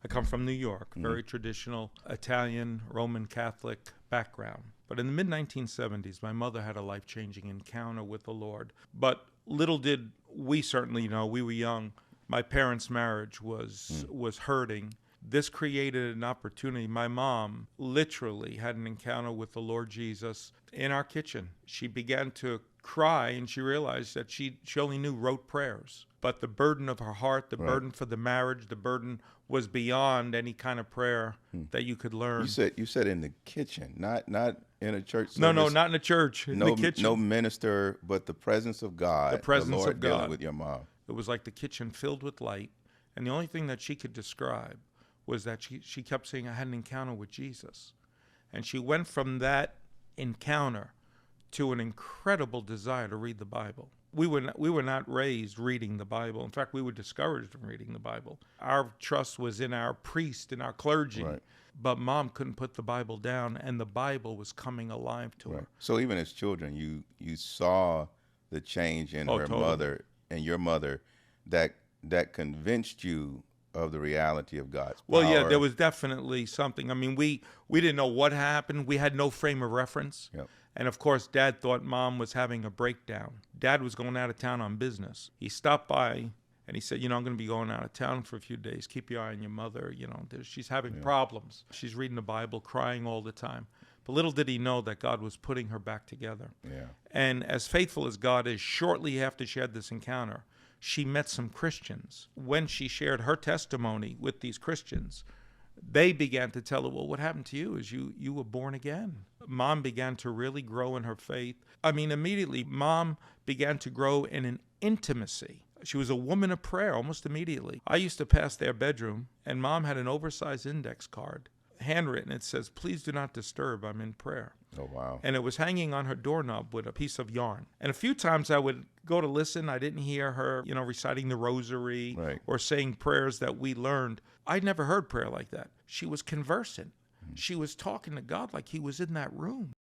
I come from New York, very traditional Italian, Roman Catholic background. But in the mid-1970s, my mother had a life-changing encounter with the Lord. But little did we certainly know, we were young, my parents' marriage was hurting. This created an opportunity. My mom literally had an encounter with the Lord Jesus in our kitchen. She began to cry, and she realized that she only knew rote prayers. But the burden of her heart, the burden for the marriage, the burden was beyond any kind of prayer that you could learn. You said in the kitchen, not in a church service. No, not in a church. In the kitchen. No minister, but the presence of God. The presence Lord of God dealing with your mom. It was like the kitchen filled with light, and the only thing that she could describe was that she kept saying, I had an encounter with Jesus. And she went from that encounter to an incredible desire to read the Bible. We were not raised reading the Bible. In fact, we were discouraged from reading the Bible. Our trust was in our priest, in our clergy. Right. But Mom couldn't put the Bible down, and the Bible was coming alive to her. So even as children, you saw the change in her totally. mother and your mother that convinced you of the reality of God's power. Well, yeah, there was definitely something. I mean, we didn't know what happened. We had no frame of reference. Yep. And, of course, Dad thought Mom was having a breakdown. Dad was going out of town on business. He stopped by, and he said, I'm going to be going out of town for a few days. Keep your eye on your mother. She's having problems. She's reading the Bible, crying all the time. But little did he know that God was putting her back together. Yeah. And as faithful as God is, shortly after she had this encounter, she met some Christians. When she shared her testimony with these Christians, they began to tell her, well, what happened to you is you were born again. Mom began to really grow in her faith. I mean, immediately, Mom began to grow in an intimacy. She was a woman of prayer almost immediately. I used to pass their bedroom, and Mom had an oversized index card, handwritten. It says, please do not disturb, I'm in prayer. Oh, wow. And it was hanging on her doorknob with a piece of yarn. And a few times I would go to listen. I didn't hear her, reciting the rosary or saying prayers that we learned. I'd never heard prayer like that. She was conversant. She was talking to God like he was in that room.